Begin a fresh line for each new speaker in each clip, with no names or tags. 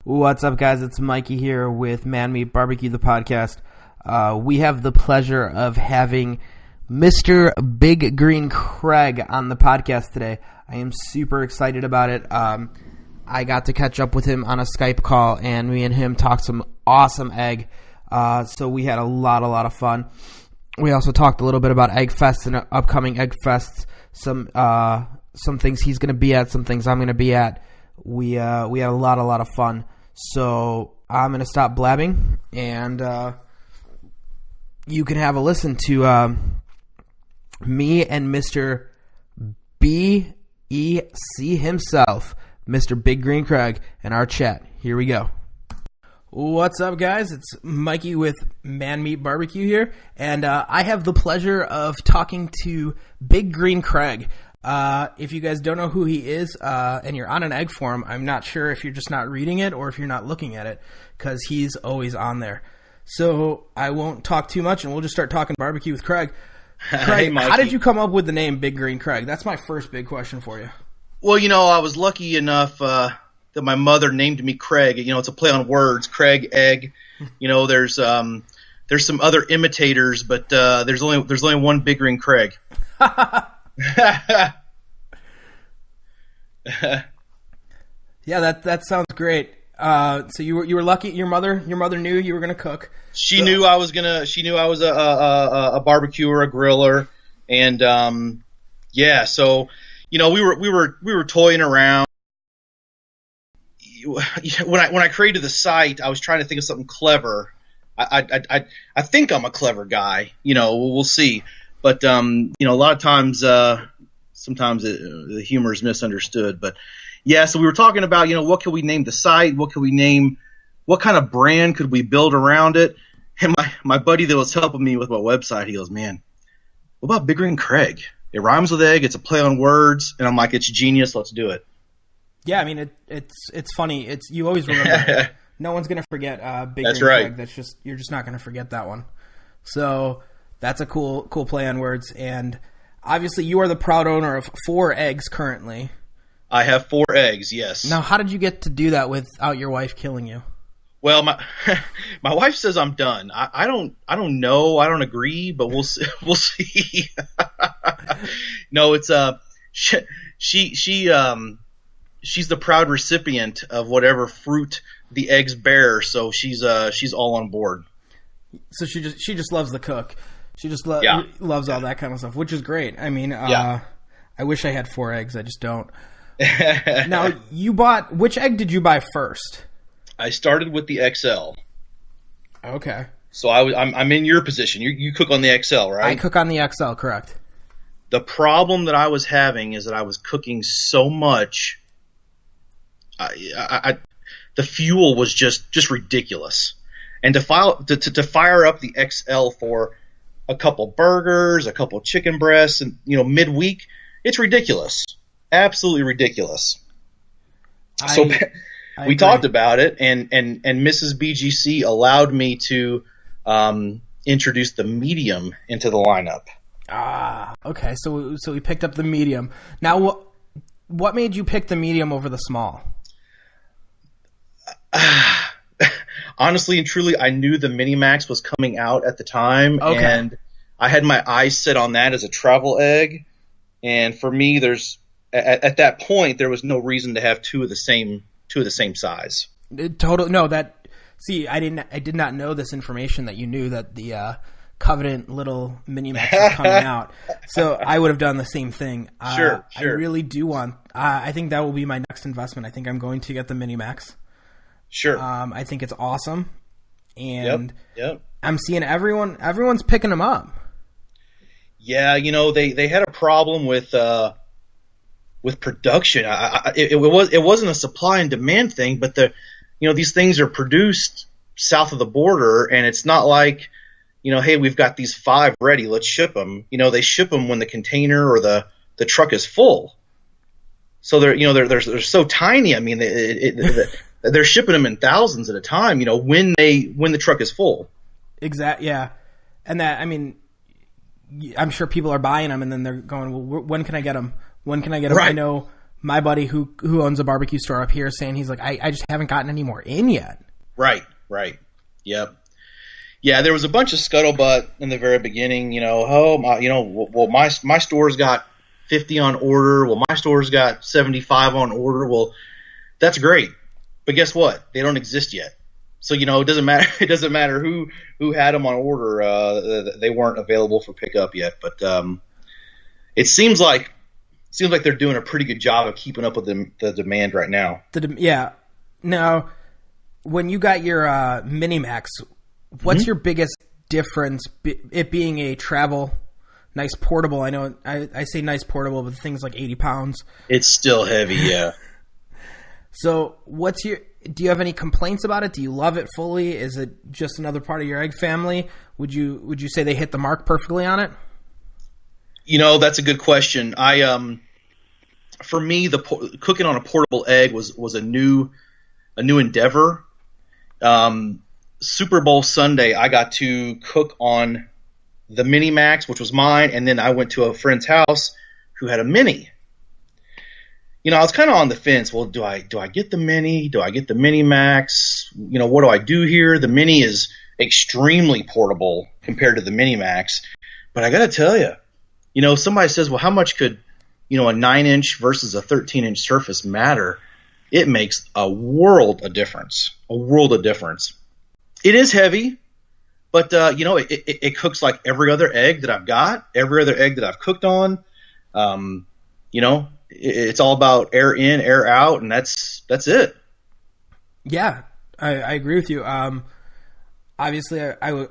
What's up, guys? It's Mikey here with MMB Barbecue, the podcast. We have the pleasure of having Mr. Big Green Craig on the podcast today. I am super excited about it. I got to catch up with him on a Skype call, and me and him talked some awesome egg. So we had a lot of fun. We also talked a little bit about Egg Fest and upcoming Egg Fests. Some things he's going to be at, some things I'm going to be at. We had a lot of fun. So I'm going to stop blabbing, and you can have a listen to me and Mr. BEC himself, Mr. Big Green Craig, and our chat. Here we go. What's up, guys? It's Mikey with MMB Barbecue here, and I have the pleasure of talking to Big Green Craig. If you guys don't know who he is, and you're on an egg forum, I'm not sure if you're just not reading it or if you're not looking at it, because he's always on there. So I won't talk too much, and we'll just start talking barbecue with Craig. Craig,
hey,
how did you come up with the name Big Green Craig? That's my first big question for you.
Well, I was lucky enough that my mother named me Craig. It's a play on words, Craig, egg. There's some other imitators, but there's only one Big Green Craig.
Yeah, that sounds great. So you were lucky. Your mother knew you were gonna cook.
She knew I was a barbecuer, a griller, and So we were toying around. When I created the site, I was trying to think of something clever. I think I'm a clever guy. We'll see. But a lot of times, sometimes the humor is misunderstood. But yeah, so we were talking about what could we name the site? What could we name? What kind of brand could we build around it? And my buddy that was helping me with my website, he goes, "Man, what about Big Green Craig? It rhymes with egg. It's a play on words." And I'm like, "It's genius. Let's do it."
Yeah, I mean it's funny. You always remember. No one's gonna forget Big Green
right.
Craig. You're just not gonna forget that one. So that's a cool play on words. And obviously, you are the proud owner of 4 eggs currently.
I have 4 eggs. Yes.
Now, how did you get to do that without your wife killing you?
Well, my wife says I'm done. I don't know. I don't agree, but we'll see. We'll see. No, it's she's the proud recipient of whatever fruit the eggs bear, so she's all on board.
So she just loves the cook. She just loves all that kind of stuff, which is great. I mean, I wish I had 4 eggs. I just don't. Now, which egg did you buy first?
I started with the XL.
Okay.
So I'm in your position. You cook on the XL, right?
I cook on the XL, correct.
The problem that I was having is that I was cooking so much. The fuel was just ridiculous, and to fire up the XL for a couple burgers, a couple chicken breasts, and midweek, it's ridiculous, absolutely ridiculous. We talked about it, and Mrs. BGC allowed me to introduce the medium into the lineup.
Okay. So we picked up the medium. Now, what made you pick the medium over the small?
Honestly and truly, I knew the Mini Max was coming out at the time, and I had my eyes set on that as a travel egg. And for me, at that point there was no reason to have two of the same size.
I did not know this information, that you knew that the Covenant little Mini Max was coming out. So I would have done the same thing.
Sure.
I really do want. I think that will be my next investment. I think I'm going to get the Mini Max.
Sure.
I think it's awesome, and
yep.
I'm seeing everyone's picking them up.
Yeah, they had a problem with production. It wasn't a supply and demand thing, but these things are produced south of the border, and it's not like hey, we've got these 5 ready, let's ship them. They ship them when the container or the truck is full. So they're so tiny. I mean, they're shipping them in thousands at a time. When the truck is full.
Exactly. Yeah, and that, I mean, I'm sure people are buying them, and then they're going, well, when can I get them? When can I get them?
Right.
I know my buddy who owns a barbecue store up here saying he's like, I just haven't gotten any more in yet.
Right. Yep. Yeah, there was a bunch of scuttlebutt in the very beginning. My store's got 50 on order. Well, my store's got 75 on order. Well, that's great, but guess what? They don't exist yet. So it doesn't matter. It doesn't matter who had them on order. They weren't available for pickup yet. But it seems like they're doing a pretty good job of keeping up with the demand right now.
Yeah. Now, when you got your Mini Max, what's your biggest difference? It being a travel, nice portable. I know I say nice portable, but the thing's like 80 pounds.
It's still heavy, yeah.
So do you have any complaints about it? Do you love it fully? Is it just another part of your egg family? Would you say they hit the mark perfectly on it?
That's a good question. For me, cooking on a portable egg was a new endeavor. Super Bowl Sunday, I got to cook on the Mini Max, which was mine, and then I went to a friend's house who had a Mini. I was kind of on the fence. Well, do I get the Mini? Do I get the Mini Max? What do I do here? The Mini is extremely portable compared to the Mini Max. But I got to tell you, somebody says, well, how much could, a 9-inch versus a 13-inch surface matter? It makes a world of difference. It is heavy, but, it cooks like every other egg that I've got, every other egg that I've cooked on. It's all about air in, air out, and that's it. Yeah,
I agree with you. Obviously, I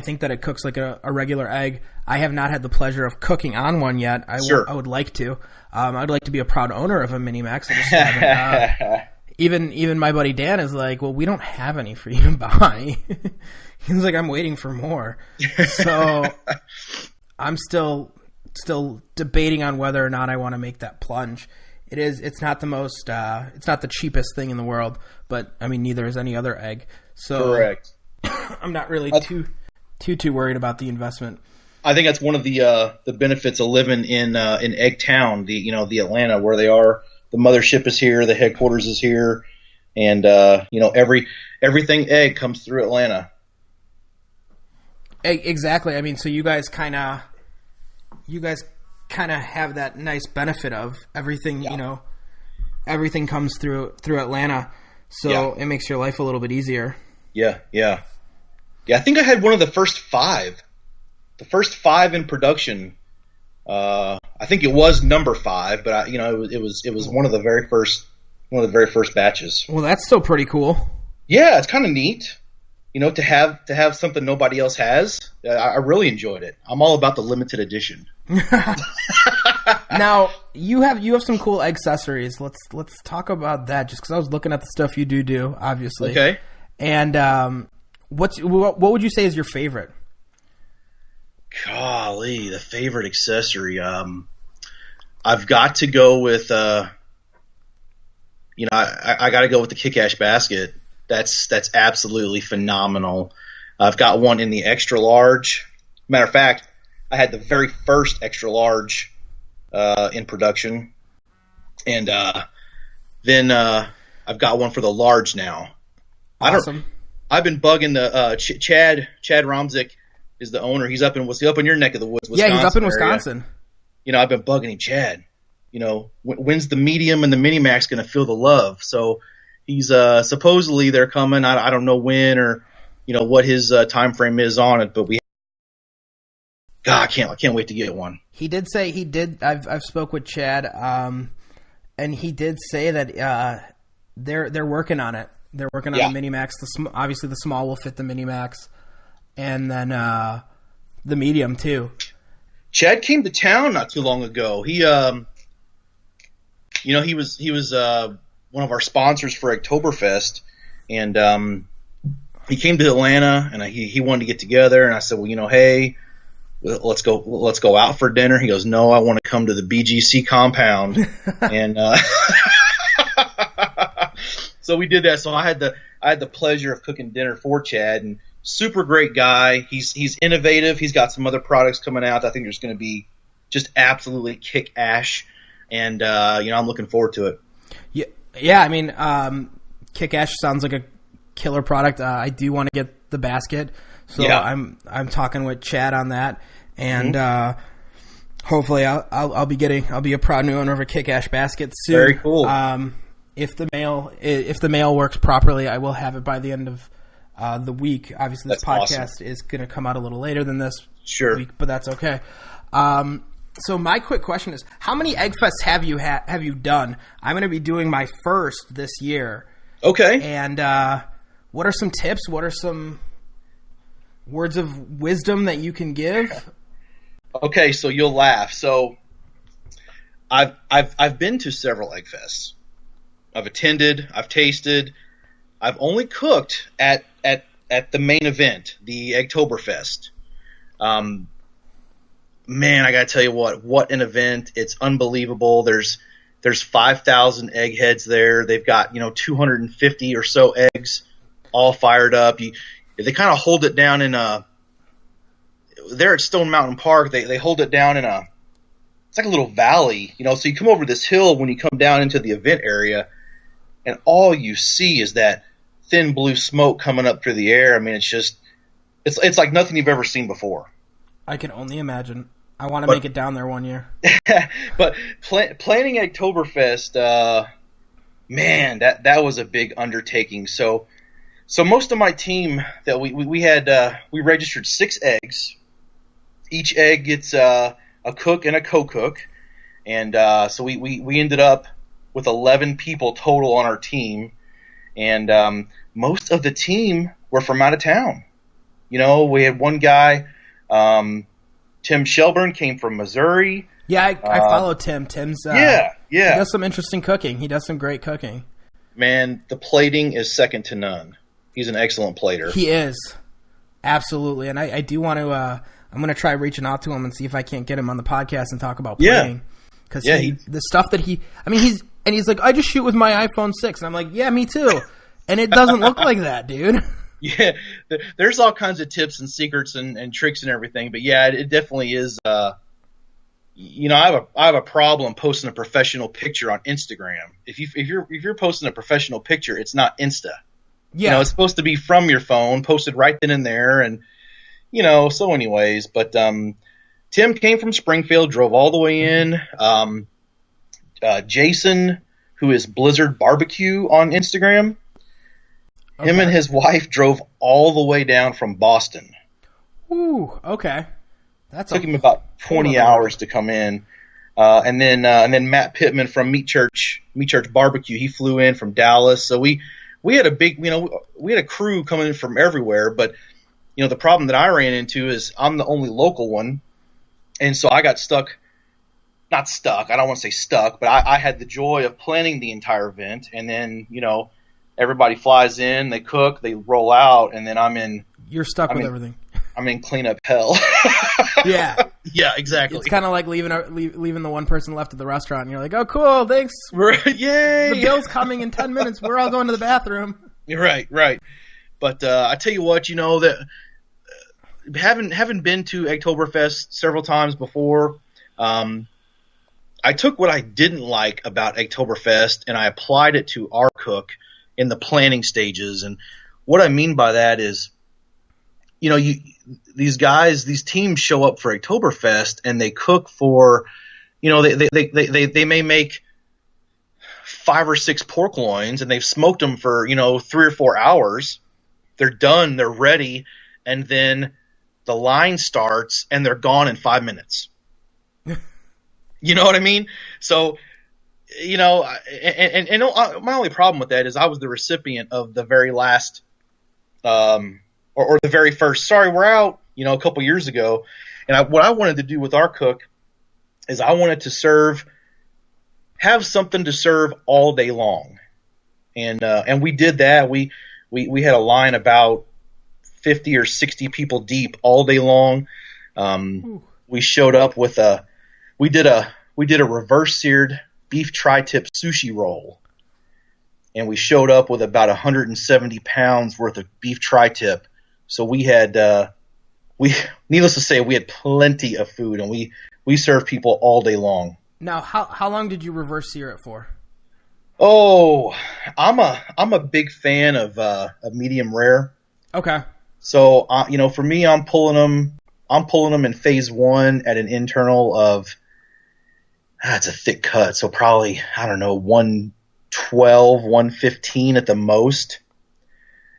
think that it cooks like a regular egg. I have not had the pleasure of cooking on one yet. I would like to. I'd like to be a proud owner of a Mini Max. I just haven't. Even my buddy Dan is like, well, we don't have any for you to buy. He's like, I'm waiting for more. So I'm still debating on whether or not I want to make that plunge. It's not the most, it's not the cheapest thing in the world, but I mean, neither is any other egg. So
correct.
I'm not really too worried about the investment.
I think that's one of the benefits of living in Egg Town, the Atlanta, where they are. The mothership is here, the headquarters is here, and everything egg comes through Atlanta.
Exactly. I mean, so you guys kind of have that nice benefit of everything.
Yeah.
Everything comes through Atlanta, so it makes your life a little bit easier. Yeah.
I think I had one of the first five in production. I think it was number 5, but it was one of the very first batches.
Well, that's still pretty cool.
Yeah, it's kind of neat. To have something nobody else has. I really enjoyed it. I'm all about the limited edition.
Now you have some cool accessories. Let's talk about that. Just because I was looking at the stuff you do, obviously.
Okay.
And what would you say is your favorite?
Golly, the favorite accessory. I've got to go with. I got to go with the Kick-Ash basket. That's absolutely phenomenal. I've got one in the extra large. Matter of fact, I had the very first extra large in production, and then I've got one for the large now.
Awesome.
I've been bugging the Chad Romzik is the owner. He's up in your neck of the woods, Wisconsin.
Yeah, he's up in Wisconsin.
I've been bugging him, Chad. When's the medium and the Mini Max going to feel the love? So he's supposedly they're coming. I don't know when or what his time frame is on it, but I can't wait to get one.
He did say I've spoke with Chad, and he did say that they're working on it. They're working on the Mini Max. Obviously, the small will fit the Mini Max, and then the medium too.
Chad came to town not too long ago. He he was one of our sponsors for Oktoberfest, and he came to Atlanta, and he wanted to get together. And I said, well, hey, let's go out for dinner. He goes, no, I want to come to the BGC compound, and so we did that. So I had the pleasure of cooking dinner for Chad, and super great guy. He's innovative. He's got some other products coming out. I think there's going to be just absolutely kick-ash. and I'm looking forward to it.
Yeah. I mean, Kick-Ash sounds like a killer product. I do want to get the basket, so
Yeah.
I'm talking with Chad on that, and hopefully I'll be a proud new owner of a Kick-Ash basket soon.
Very cool.
If the mail works properly, I will have it by the end of the week. Obviously, this podcast is going to come out a little later than this week, but that's okay. So my quick question is, how many Egg Fests have you done? I'm going to be doing my first this year.
Okay.
And what are some tips? What are some words of wisdom that you can give?
Okay, so you'll laugh. So I've been to several Egg Fests. I've attended, I've tasted. I've only cooked at the main event, the Eggtoberfest. Man, I gotta tell you what an event. It's unbelievable. There's 5,000 eggheads there. They've got, 250 or so eggs all fired up. They kind of hold it down there at Stone Mountain Park. They hold it down it's like a little valley, so you come over this hill when you come down into the event area, and all you see is that thin blue smoke coming up through the air. I mean, it's like nothing you've ever seen before.
I can only imagine. I want to make it down there one year.
But planning Eggtoberfest, man, that was a big undertaking. So most of my team that we had, we registered 6 eggs. Each egg gets a cook and a co-cook, and so we ended up with 11 people total on our team, and most of the team were from out of town. We had one guy. Tim Shelburne came from Missouri.
Yeah, I follow Tim. Tim's
yeah.
He does some interesting cooking. He does some great cooking.
Man, the plating is second to none. He's an excellent plater.
He is, absolutely. And I do want to. I'm going to try reaching out to him and see if I can't get him on the podcast and talk about plating. Because the stuff that he's like, I just shoot with my iPhone 6, and I'm like, yeah, me too. And it doesn't look like that, dude.
Yeah, there's all kinds of tips and secrets and tricks and everything, but yeah, it definitely is. I have a problem posting a professional picture on Instagram. If you're posting a professional picture, it's not Insta.
Yeah,
it's supposed to be from your phone, posted right then and there, and So anyways, but Tim came from Springfield, drove all the way in. Jason, who is Blizzard Barbecue on Instagram. Okay. Him and his wife drove all the way down from Boston.
Ooh, okay.
Took him about 20 hours to come in. And then Matt Pittman from Meat Church Barbecue, he flew in from Dallas. So we had a big, we had a crew coming in from everywhere. But, the problem that I ran into is I'm the only local one. And so I got not stuck, I don't want to say stuck, but I had the joy of planning the entire event. And then, everybody flies in, they cook, they roll out, and then
You're stuck with everything.
I'm in cleanup hell.
Yeah.
Yeah, exactly.
It's kind of like leaving the one person left at the restaurant, and you're like, oh, cool, thanks.
Yay!
The bill's coming in 10 minutes. We're all going to the bathroom.
Right. But I tell you what, that having been to Eggtoberfest several times before, I took what I didn't like about Eggtoberfest and I applied it to our cook in the planning stages. And what I mean by that is, these teams show up for Eggtoberfest and they cook for, they may make 5 or 6 pork loins and they've smoked them for, 3 or 4 hours. They're done, they're ready, and then the line starts and they're gone in 5 minutes. You know what I mean? So, and my only problem with that is I was the recipient of the very last, or the very first, sorry, we're out, a couple years ago. And what I wanted to do with our cook is I wanted to have something to serve all day long. And we did that. We had a line about 50 or 60 people deep all day long. We showed up with we did a reverse seared beef tri-tip sushi roll, and we showed up with about 170 pounds worth of beef tri-tip. So we had, needless to say, we had plenty of food, and we served people all day long.
Now, how long did you reverse sear it for?
Oh, I'm a big fan of medium rare.
Okay.
So for me, I'm pulling them in phase 1 at an internal of it's a thick cut, so probably I don't know 112, 115 at the most,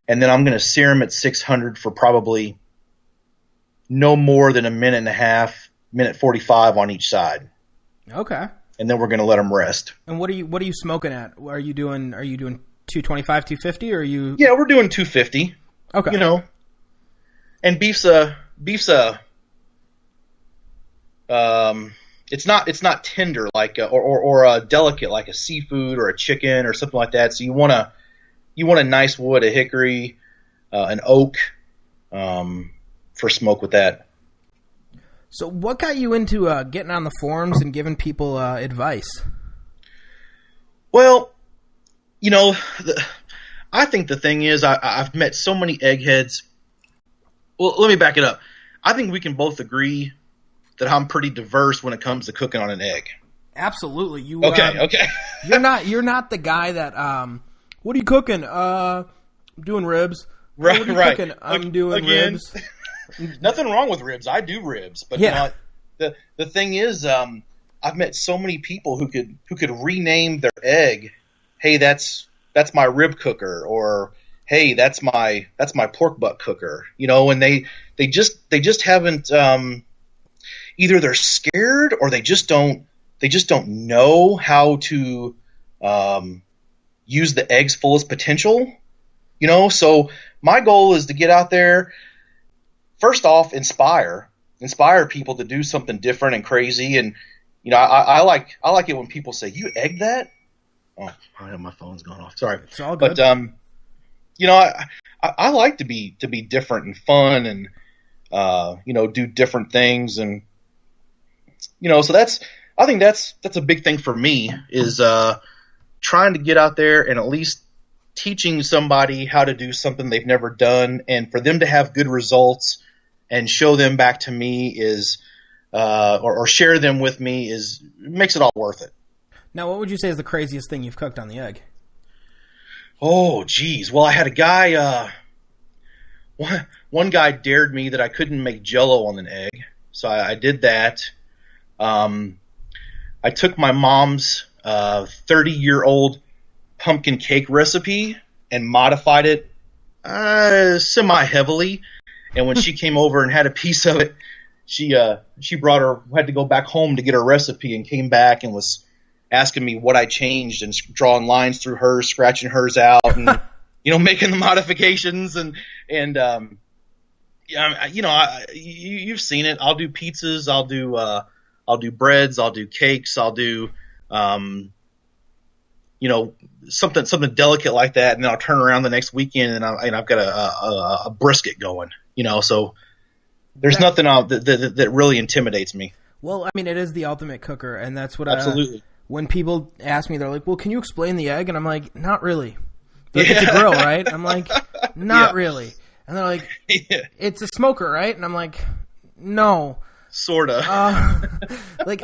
and then I'm going to sear them at 600 for probably no more than a minute and a half, minute 45 on each side.
Okay.
And then we're going to let them rest.
And what are you smoking at? Are you doing 225, 250, or are you?
Yeah, we're doing 250.
Okay.
And beef's it's not tender like or delicate like a seafood or a chicken or something like that. So you want a nice wood, a hickory, an oak, for smoke with that.
So what got you into getting on the forums and giving people advice?
Well, I think the thing is I've met so many eggheads. Well, let me back it up. I think we can both agree that I'm pretty diverse when it comes to cooking on an egg.
Absolutely. You
Okay.
You're not the guy that what are you cooking? Doing ribs.
Right.
What are you cooking? I'm doing ribs.
Nothing wrong with ribs. I do ribs, but
yeah.
The thing is, I've met so many people who could rename their egg. Hey, that's my rib cooker, or hey, that's my pork butt cooker. And they just haven't. Either they're scared or they just don't know how to use the egg's fullest potential. So my goal is to get out there. First off, inspire people to do something different and crazy. And, I like it when people say, "You egged that?" Oh, my phone's gone off. Sorry.
It's all good.
But, I like to be different and fun and, do different things. And, so I think that's a big thing for me is, trying to get out there and at least teaching somebody how to do something they've never done, and for them to have good results and show them back to me is, or share them with me makes it all worth it.
Now, what would you say is the craziest thing you've cooked on the egg?
Oh, geez. Well, I had a guy, one guy dared me that I couldn't make Jell-O on an egg. So I did that. I took my mom's, 30-year-old pumpkin cake recipe and modified it, semi-heavily. And when she came over and had a piece of it, she had to go back home to get her recipe, and came back and was asking me what I changed and drawing lines through hers, scratching hers out, and making the modifications you've seen it. I'll do pizzas, I'll do breads, I'll do cakes, I'll do something delicate like that, and then I'll turn around the next weekend and I've got a brisket going. So there's nothing that really intimidates me.
Well, I mean, it is the ultimate cooker, and that's what
absolutely.
When people ask me, they're like, "Well, can you explain the egg?" And I'm like, "Not really." They're like, "It's a grill, right?" I'm like, "Not really." And they're like, "It's a smoker, right?" And I'm like, "No."
Sorta.
I'm like,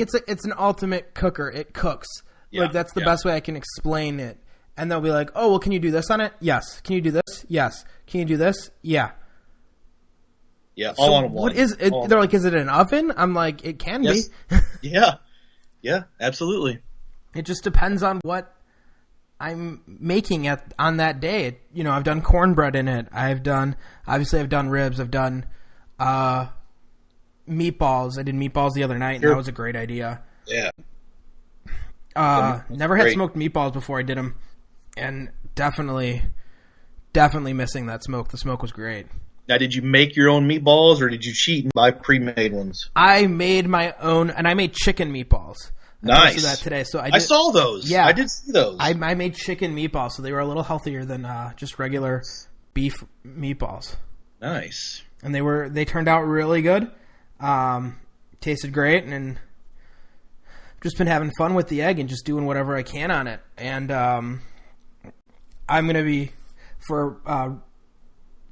it's an ultimate cooker. It cooks.
Yeah,
like that's the best way I can explain it. And they'll be like, "Oh, well, can you do this on it?" Yes. Can you do this? Yes. Can you do this? Yeah.
Yeah, all on one.
What is it? They're like, "Is it an oven?" I'm like, "It can be."
Yeah, absolutely.
It just depends on what I'm making on that day. I've done cornbread in it. I've done ribs. I've done meatballs. I did meatballs the other night, and that was a great idea.
Yeah.
Never had smoked meatballs before I did them, and definitely missing that smoke. The smoke was great.
Now, did you make your own meatballs, or did you cheat and buy pre-made ones?
I made my own, and I made chicken meatballs.
Nice.
I posted that today. So
I saw those.
Yeah,
I did see those.
I made chicken meatballs, so they were a little healthier than just regular beef meatballs.
Nice.
And they turned out really good. Tasted great, and just been having fun with the egg and just doing whatever I can on it. And I'm gonna be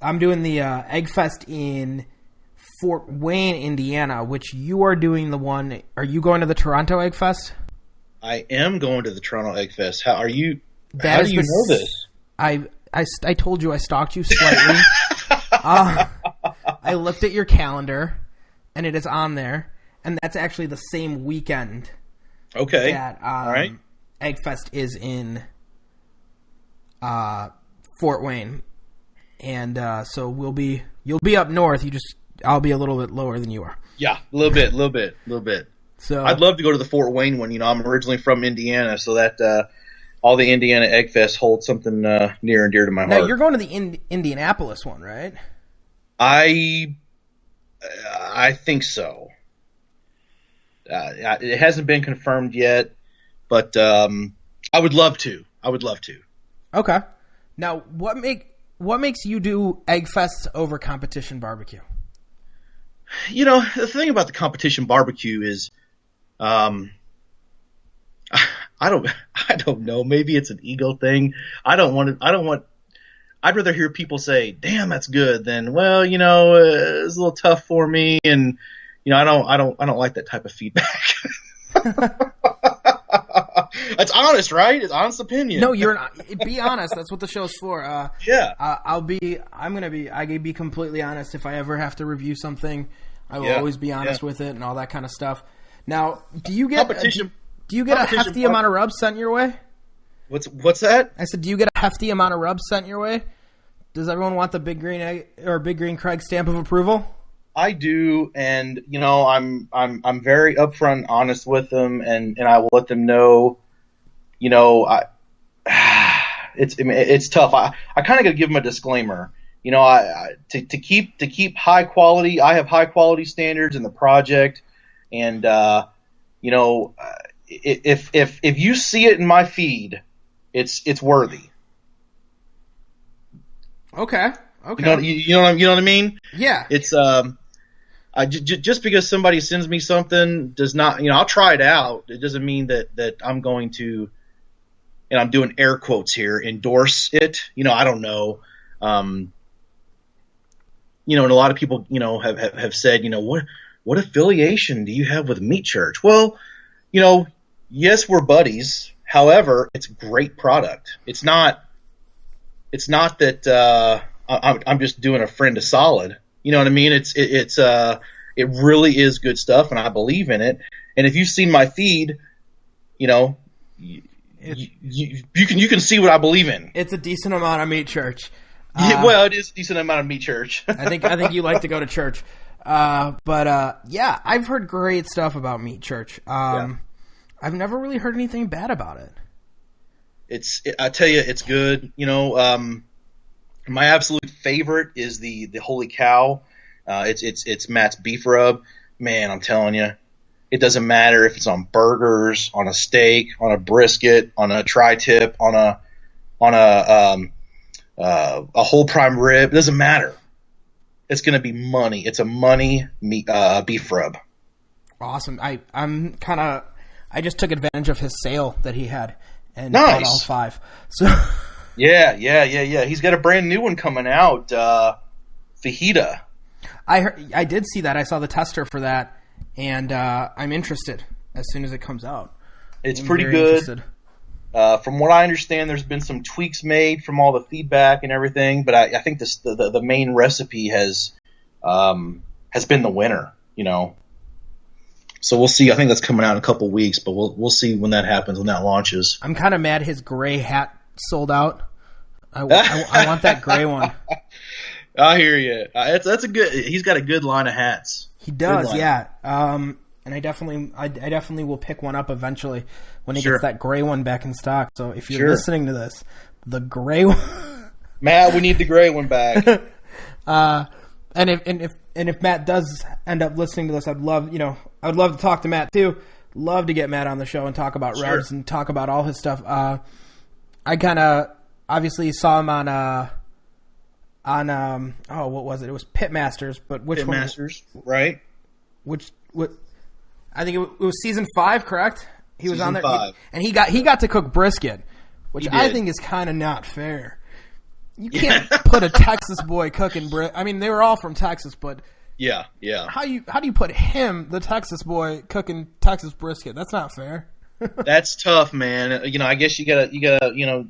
I'm doing the Egg Fest in Fort Wayne, Indiana, which you are doing the one. Are you going to the Toronto Egg Fest?
I am going to the Toronto Egg Fest. How do you know this?
I told you I stalked you slightly. I looked at your calendar, and it is on there, and that's actually the same weekend.
Okay.
That
all right.
Egg Fest is in Fort Wayne, and so you'll be up north. I'll be a little bit lower than you are.
Yeah, a little bit. So I'd love to go to the Fort Wayne one. I'm originally from Indiana, so that all the Indiana Egg Fest holds something near and dear to my heart.
Now you're going to the Indianapolis one, right?
I think so. It hasn't been confirmed yet, but I would love to.
Okay. Now, what makes you do Egg Fests over competition barbecue?
The thing about the competition barbecue is, I don't know. Maybe it's an ego thing. I'd rather hear people say, "Damn, that's good," than, "Well, it's a little tough for me," and I don't like that type of feedback. That's honest, right? It's honest opinion.
No, be honest. That's what the show's for.
Yeah.
I can be completely honest. If I ever have to review something, I will always be honest with it and all that kind of stuff. Now, do you get a hefty amount of rubs sent your way?
What's that?
I said, do you get a hefty amount of rubs sent your way? Does everyone want the Big Green Egg or Big Green Craig stamp of approval?
I do, and I'm very upfront and honest with them, and I will let them know. It's tough. I kind of got to give them a disclaimer. To keep high quality, I have high quality standards in the project, and if you see it in my feed, it's worthy.
Okay.
You know what I mean?
Yeah.
It's just because somebody sends me something does not, I'll try it out. It doesn't mean that I'm going to, and I'm doing air quotes here, endorse it. I don't know. And a lot of people, have said, what affiliation do you have with Meat Church? Well, yes, we're buddies. However, it's a great product. It's not that I'm just doing a friend a solid. You know what I mean? It really is good stuff, and I believe in it. And if you've seen my feed, you can see what I believe in.
It's a decent amount of Meat Church.
Well, it is a decent amount of Meat Church.
I think you like to go to church. But I've heard great stuff about Meat Church. I've never really heard anything bad about it.
I tell you, it's good. My absolute favorite is the Holy Cow. It's Matt's beef rub. Man, I'm telling you, it doesn't matter if it's on burgers, on a steak, on a brisket, on a tri-tip, on a whole prime rib. It doesn't matter. It's going to be money. It's a money beef rub.
Awesome. I just took advantage of his sale that he had and
nice.
bought all 5. So
yeah. He's got a brand new one coming out, fajita.
I did see that. I saw the tester for that, and I'm interested as soon as it comes out.
It's pretty good. From what I understand, there's been some tweaks made from all the feedback and everything, but I think the main recipe has been the winner. So we'll see. I think that's coming out in a couple weeks, but we'll see when that happens, when that launches.
I'm kind of mad his gray hat sold out. I want that gray one.
I hear you. That's a good. He's got a good line of hats.
He does, yeah. And I definitely will pick one up eventually when he gets that gray one back in stock. So if you're listening to this, the gray one,
Matt, we need the gray one back.
And if Matt does end up listening to this, I'd love to talk to Matt too. Love to get Matt on the show and talk about rubs and talk about all his stuff. I kind of obviously saw him on what was it? It was Pitmasters, but which one?
Pitmasters, right?
I think it was season 5, correct? He was on there,
5.
and he got to cook brisket, which I think is kind of not fair. You can't put a Texas boy cooking brisket. I mean, they were all from Texas, but
Yeah, yeah.
How do you put him, the Texas boy, cooking Texas brisket? That's not fair.
That's tough, man. I guess you gotta,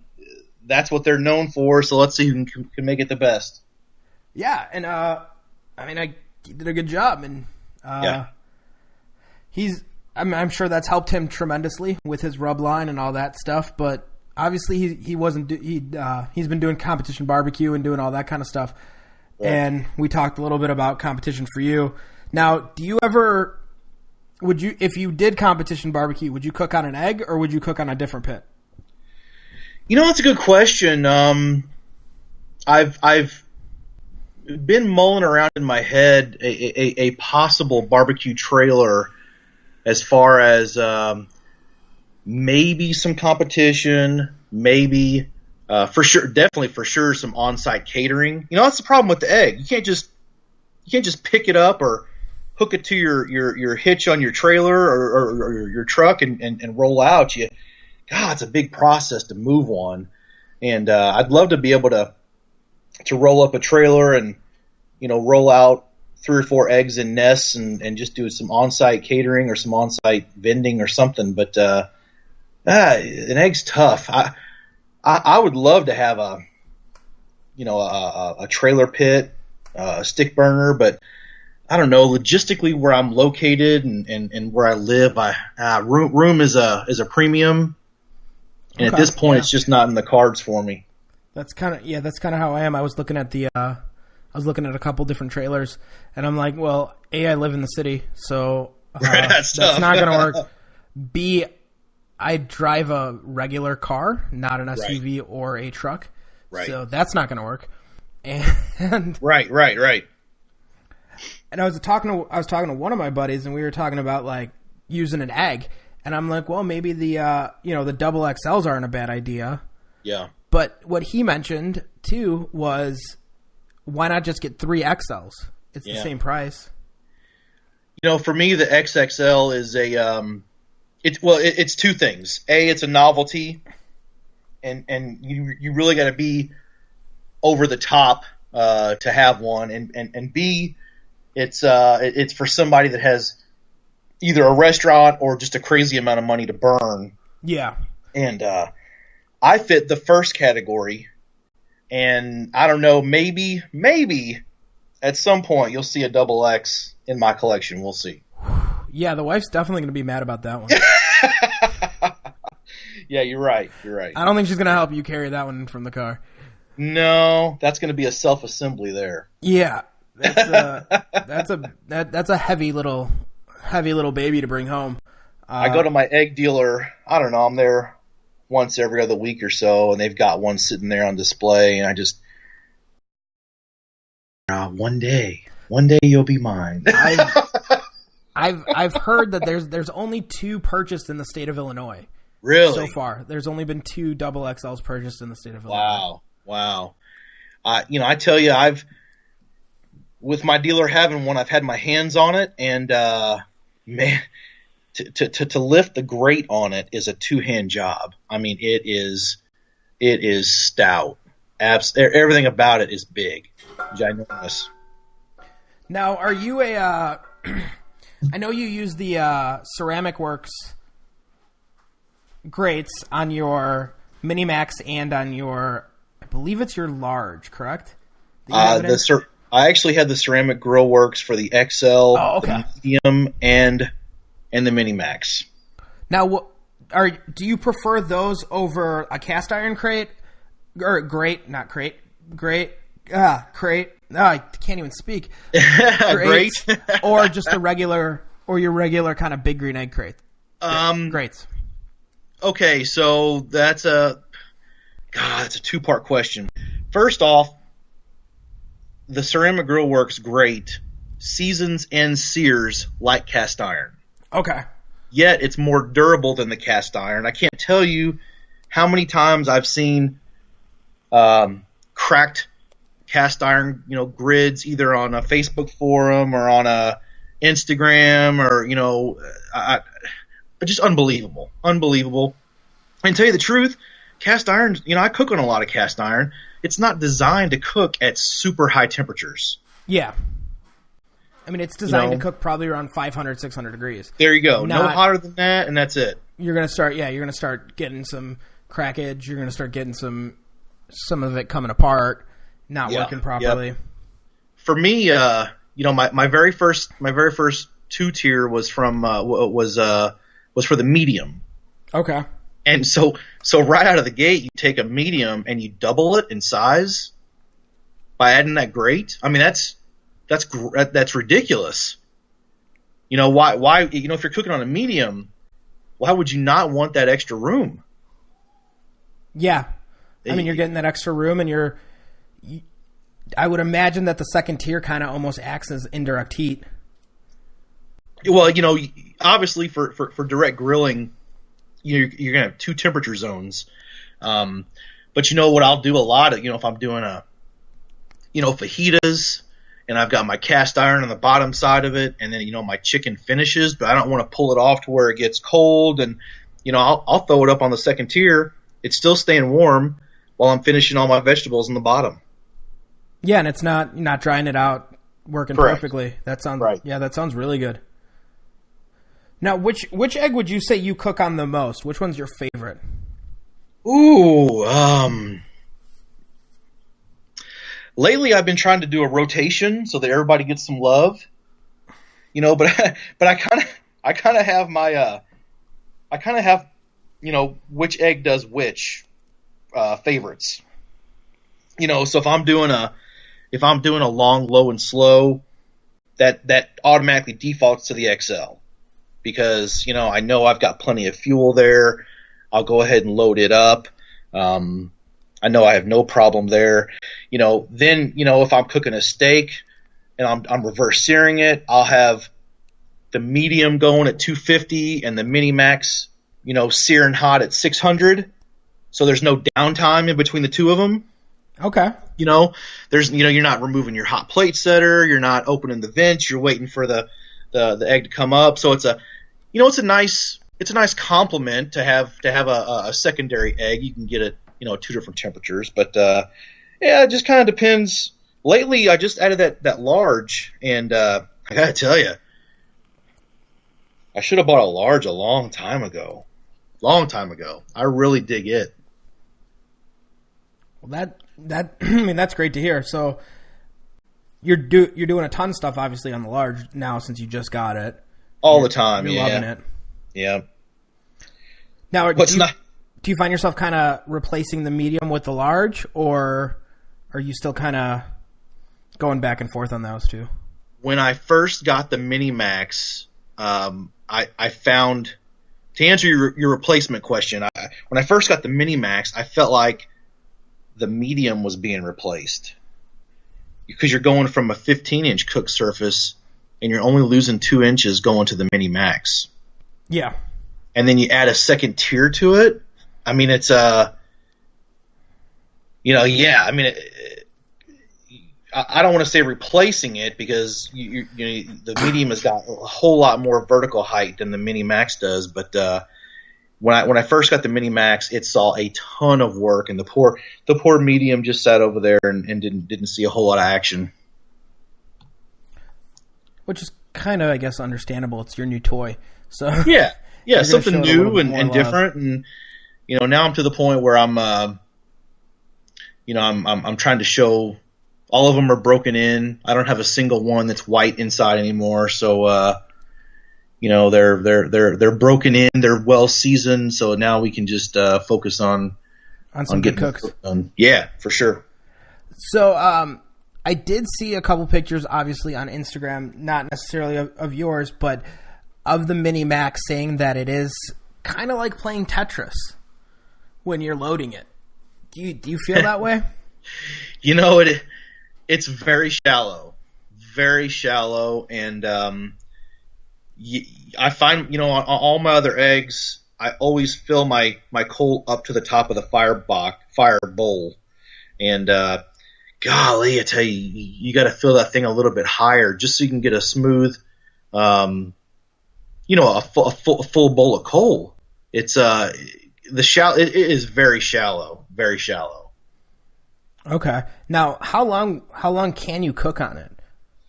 that's what they're known for. So let's see who can make it the best.
Yeah, and I did a good job, and
yeah.
I'm sure that's helped him tremendously with his rub line and all that stuff. But obviously, he's been doing competition barbecue and doing all that kind of stuff. Right. And we talked a little bit about competition for you. Now, if you did competition barbecue, would you cook on an egg or would you cook on a different pit?
That's a good question. I've been mulling around in my head a possible barbecue trailer, as far as maybe some competition, maybe for sure, definitely for sure, some on-site catering. That's the problem with the egg. You can't just pick it up or hook it to your hitch on your trailer or your truck and roll out. It's a big process to move on, and I'd love to be able to roll up a trailer and roll out 3 or 4 eggs in nests and just do some on-site catering or some on-site vending or something. But an egg's tough. I would love to have a trailer pit, a stick burner, but I don't know, logistically where I'm located and where I live, room is a premium, and at this point it's just not in the cards for me.
That's kind of how I am. I was looking at a couple different trailers, and I'm like, well, A, I live in the city, so that's not going to work. B, I drive a regular car, not an SUV or a truck, so that's not going to work. And
right.
And I was talking to one of my buddies, and we were talking about like using an egg, and I'm like, well, maybe the double XLs aren't a bad idea.
Yeah.
But what he mentioned too was, why not just get 3 XLs? It's the same price.
For me, the XXL is it's 2 things. A, it's a novelty, and you really got to be over the top to have one, and B, it's for somebody that has either a restaurant or just a crazy amount of money to burn.
Yeah.
And I fit the first category, and I don't know, maybe at some point you'll see a double X in my collection. We'll see.
Yeah, the wife's definitely going to be mad about that one.
Yeah, you're right.
I don't think she's going to help you carry that one from the car.
No, that's going to be a self-assembly there.
Yeah, that's a heavy little baby to bring home.
I go to my egg dealer. I don't know. I'm there once every other week or so, and they've got one sitting there on display, and I just one day you'll be mine.
I've heard that there's only 2 purchased in the state of Illinois.
Really?
So far, there's only been 2 double XLs purchased in the state of Illinois.
Wow. I tell you, with my dealer having one, I've had my hands on it, and man, to lift the grate on it is a 2-hand job. I mean, it is stout. Everything about it is big, ginormous.
Now, are you I know you use the Ceramic Works grates on your Mini Max and on your, I believe it's your large, correct?
I actually had the Ceramic Grill Works for the XL, the medium, and the Mini Max.
Now, do you prefer those over a cast iron crate or grate? Not crate, crate. I can't even speak.
Great.
Or just your regular kind of big green egg crate. Grates.
Okay, so that's a 2-part question. First off, the Ceramic Grill Works grate seasons and sears like cast iron.
Okay.
Yet it's more durable than the cast iron. I can't tell you how many times I've seen cracked cast iron, grids either on a Facebook forum or on a Instagram or, just unbelievable. And to tell you the truth, cast iron, I cook on a lot of cast iron. It's not designed to cook at super high temperatures.
Yeah. I mean, it's designed to cook probably around 500, 600 degrees.
There you go. No hotter than that, and that's it.
You're gonna start getting some crackage. You're gonna start getting some of it coming apart, not working properly.
Yep. For me, my very first 2-tier was from was for the medium.
Okay.
And so right out of the gate, you take a medium and you double it in size by adding that grate. I mean, that's ridiculous. Why if you're cooking on a medium, why would you not want that extra room?
Yeah. I mean, you're getting that extra room, and I would imagine that the second tier kind of almost acts as indirect heat.
Well, obviously for direct grilling, you're going to have 2 temperature zones. But what I'll do a lot of, if I'm doing fajitas, and I've got my cast iron on the bottom side of it, and then, my chicken finishes, but I don't want to pull it off to where it gets cold, and, I'll throw it up on the second tier. It's still staying warm while I'm finishing all my vegetables in the bottom.
Yeah, and it's not drying it out, working
Correct.
perfectly. That sounds
right.
Yeah, that sounds really good. Now, which egg would you say you cook on the most? Which one's your favorite?
Ooh, lately I've been trying to do a rotation so that everybody gets some love. But I kind of have my which egg does which favorites. So if I'm doing a long, low, and slow, that automatically defaults to the XL. Because, I know I've got plenty of fuel there. I'll go ahead and load it up. I know I have no problem there. Then, if I'm cooking a steak and I'm reverse searing it, I'll have the medium going at 250 and the mini max, searing hot at 600. So there's no downtime in between the two of them.
Okay.
There's, you're not removing your hot plate setter. You're not opening the vents. You're waiting for the egg to come up. So it's a nice compliment to have a secondary egg. You can get it, 2 different temperatures, but it just kind of depends. Lately, I just added that large, and I gotta tell you, I should have bought a large a long time ago. I really dig it.
Well, that's great to hear. So you're doing a ton of stuff, obviously, on the large now since you just got it.
All the time,
You're loving it.
Yeah.
Now, do you find yourself kind of replacing the medium with the large, or are you still kind of going back and forth on those two?
When I first got the Mini Max, I found, to answer your replacement question, when I first got the Mini Max, I felt like the medium was being replaced. Because you're going from a 15-inch cook surface and you're only losing 2 inches going to the Mini Max.
Yeah.
And then you add a second tier to it. I mean, it's I mean, I don't want to say replacing it because the medium has got a whole lot more vertical height than the Mini Max does. But when I first got the Mini Max, it saw a ton of work, and the poor medium just sat over there and didn't see a whole lot of action.
Which is kind of, I guess, understandable. It's your new toy, so
yeah, something new and different, and now I'm to the point where I'm trying to show. All of them are broken in. I don't have a single one that's white inside anymore. So, they're broken in. They're well seasoned. So now we can just focus on
some good cooks.
Done. Yeah, for sure.
So, I did see a couple pictures, obviously on Instagram, not necessarily of yours, but of the Mini Max, saying that it is kind of like playing Tetris when you're loading it. Do you feel that way?
It's very shallow, and I find on all my other eggs, I always fill my coal up to the top of the fire bowl, and golly, I tell you, you got to fill that thing a little bit higher just so you can get a smooth, a full bowl of coal. It's it is very shallow, very shallow.
Okay. Now, how long can you cook on it?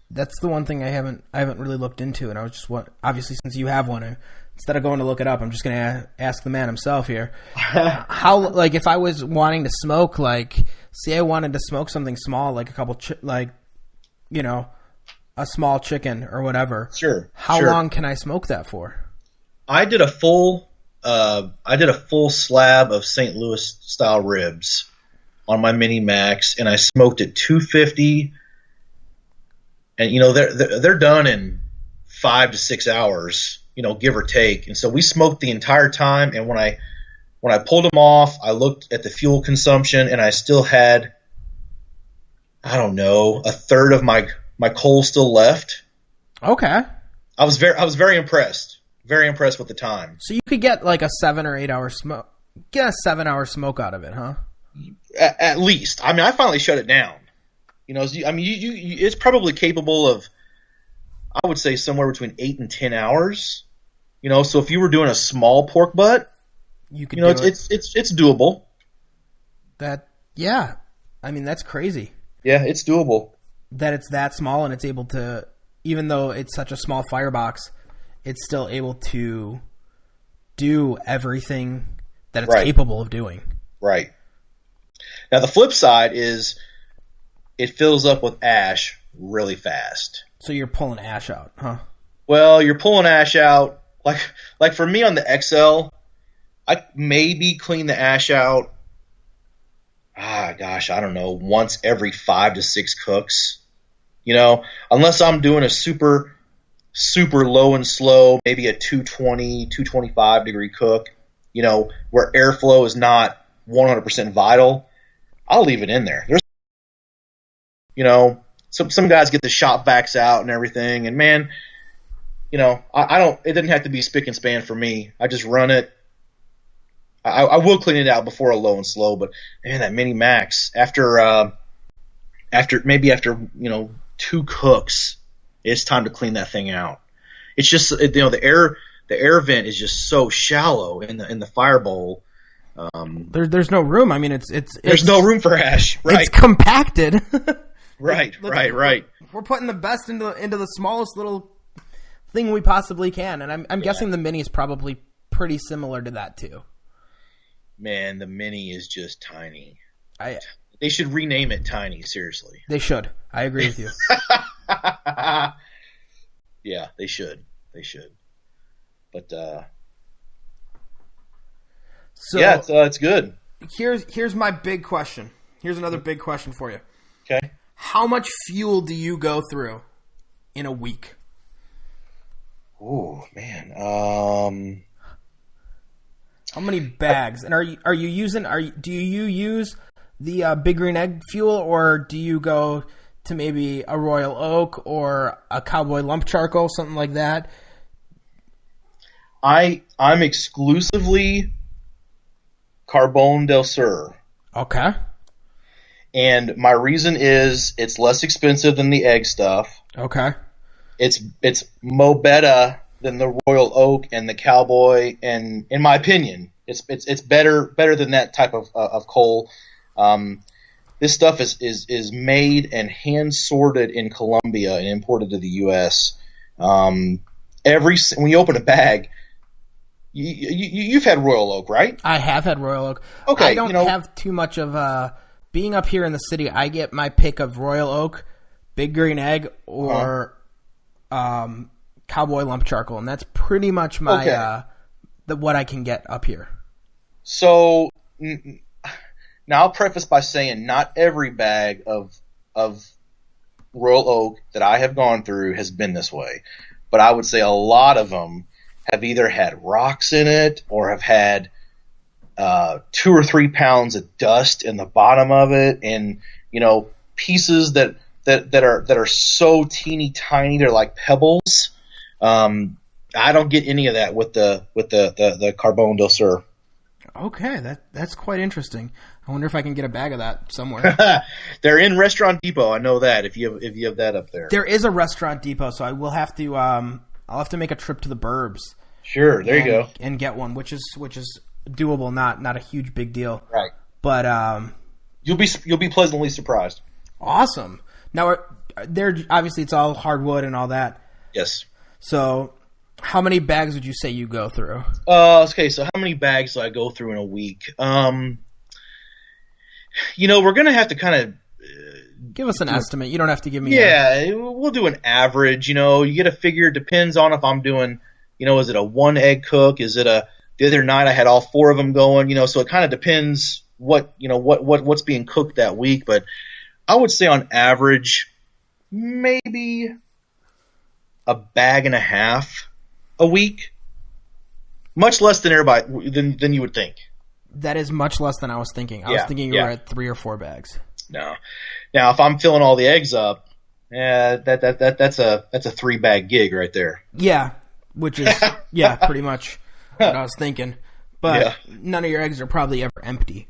That's the one thing I haven't really looked into, and I was just obviously since you have one, instead of going to look it up, I'm just gonna ask the man himself here. How, like, if I was wanting to smoke, like, say I wanted to smoke something small, like a couple, a small chicken or whatever.
Sure.
How long can I smoke that for?
I did a full slab of St. Louis style ribs on my Mini Max, and I smoked at 250. And they're done in 5 to 6 hours, give or take. And so we smoked the entire time. And when I pulled them off, I looked at the fuel consumption, and I still had, I don't know, a third of my coal still left.
Okay.
I was very impressed. Very impressed with the time.
So you could get like a 7 or 8 hour smoke. Get a 7-hour smoke out of it, huh?
At least. I mean, I finally shut it down. It's probably capable of, I would say, somewhere between 8 and 10 hours. So if you were doing a small pork butt,
you could.
It's doable.
Yeah. I mean, that's crazy.
Yeah, it's doable.
That it's that small and it's able to, even though it's such a small firebox, it's still able to do everything that it's capable of doing.
Right. Now, the flip side is it fills up with ash really fast.
So you're pulling ash out, huh?
Well, you're pulling ash out. Like for me on the XL, I maybe clean the ash out, I don't know, once every 5 to 6 cooks. Unless I'm doing a super low and slow, maybe a 220, 225 degree cook, where airflow is not 100% vital, I'll leave it in there. There's, some guys get the shop vacs out and everything, and man, I don't. It doesn't have to be spick and span for me. I just run it. I will clean it out before a low and slow, but man, that Mini Max after 2 cooks, it's time to clean that thing out. It's just the air vent is just so shallow in the fire bowl.
There's no room. I mean,
there's no room for ash. Right.
It's compacted.
Right.
We're putting the best into the smallest little thing we possibly can, and I'm guessing the Mini is probably pretty similar to that too.
Man, the Mini is just tiny. They should rename it Tiny. Seriously,
they should. I agree with you.
Yeah, they should. But it's good.
Here's my big question. Here's another big question for you.
Okay.
How much fuel do you go through in a week?
Oh man.
How many bags? And do you use the Big Green Egg fuel, or do you go to maybe a Royal Oak or a Cowboy Lump Charcoal, something like that?
I'm exclusively Carbone del Sur.
Okay.
And my reason is it's less expensive than the egg stuff.
Okay.
It's mo better than the Royal Oak and the Cowboy, and in my opinion, it's better than that type of coal. This stuff is made and hand sorted in Colombia and imported to the U.S. When you open a bag, you've had Royal Oak, right?
I have had Royal Oak.
Okay,
I don't have too much of being up here in the city. I get my pick of Royal Oak, Big Green Egg, or Cowboy Lump Charcoal, and that's pretty much my what I can get up here.
So now I'll preface by saying not every bag of Royal Oak that I have gone through has been this way, but I would say a lot of them have either had rocks in it or have had 2 or 3 pounds of dust in the bottom of it, and pieces that are so teeny tiny they're like pebbles. I don't get any of that with the Carbone del Sur.
Okay, that's quite interesting. I wonder if I can get a bag of that somewhere.
They're in Restaurant Depot. I know that if you have that up there.
There is a Restaurant Depot, so I will have to. I'll have to make a trip to the Burbs.
Sure, there you go,
and get one, which is doable, not a huge big deal.
Right.
But
you'll be pleasantly surprised.
Awesome. Now, they're obviously it's all hardwood and all that.
Yes.
So how many bags would you say you go through?
Okay, so how many bags do I go through in a week? We're going to have to kind of
give us an estimate. You don't have to give me.
Yeah, we'll do an average. You get to figure. It depends on if I'm doing. Is it a one egg cook? Is it the other night I had all 4 of them going. So it kind of depends what's being cooked that week. But I would say on average, maybe a bag and a half a week. Much less than everybody than you would think.
That is much less than I was thinking. I was thinking you were at 3 or 4 bags.
No. Now, if I'm filling all the eggs up, that's a 3-bag gig right there.
Yeah, which is pretty much what I was thinking. But none of your eggs are probably ever empty.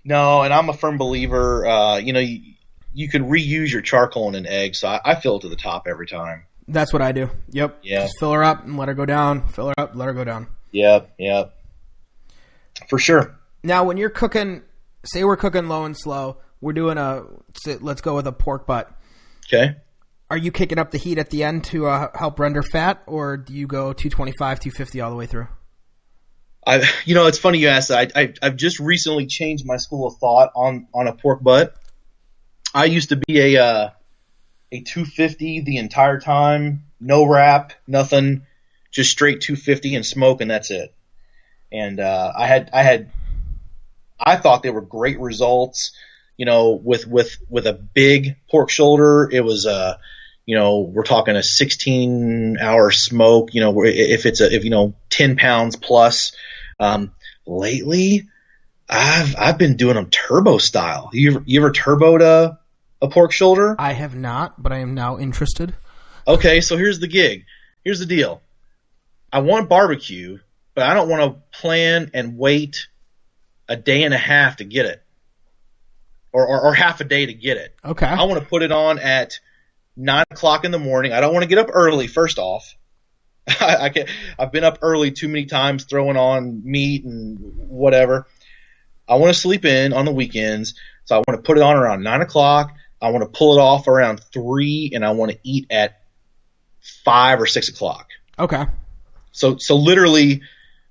No, and I'm a firm believer. You can reuse your charcoal in an egg, so I fill it to the top every time.
That's what I do. Yep. Yeah. Just fill her up and let her go down. Fill her up, let her go down.
Yep. For sure.
Now, when you're cooking, say we're cooking low and slow, we're doing let's go with a pork butt.
Okay.
Are you kicking up the heat at the end to help render fat, or do you go 225, 250 all the way through?
It's funny you asked that. I've just recently changed my school of thought on a pork butt. I used to be a 250 the entire time, no wrap, nothing, just straight 250 and smoke, and that's it. And I thought they were great results. With a big pork shoulder, it was we're talking a 16-hour smoke. If 10 pounds plus. Lately, I've been doing them turbo style. You ever turboed a pork shoulder?
I have not, but I am now interested.
Okay, so here's the gig. Here's the deal. I want barbecue, but I don't want to plan and wait a day and a half to get it, or half a day to get it.
Okay.
I want to put it on at 9 o'clock in the morning. I don't want to get up early. First off, I've been up early too many times throwing on meat and whatever. I want to sleep in on the weekends, so I want to put it on around 9 o'clock. I want to pull it off around 3, and I want to eat at 5 or 6 o'clock.
Okay.
So literally,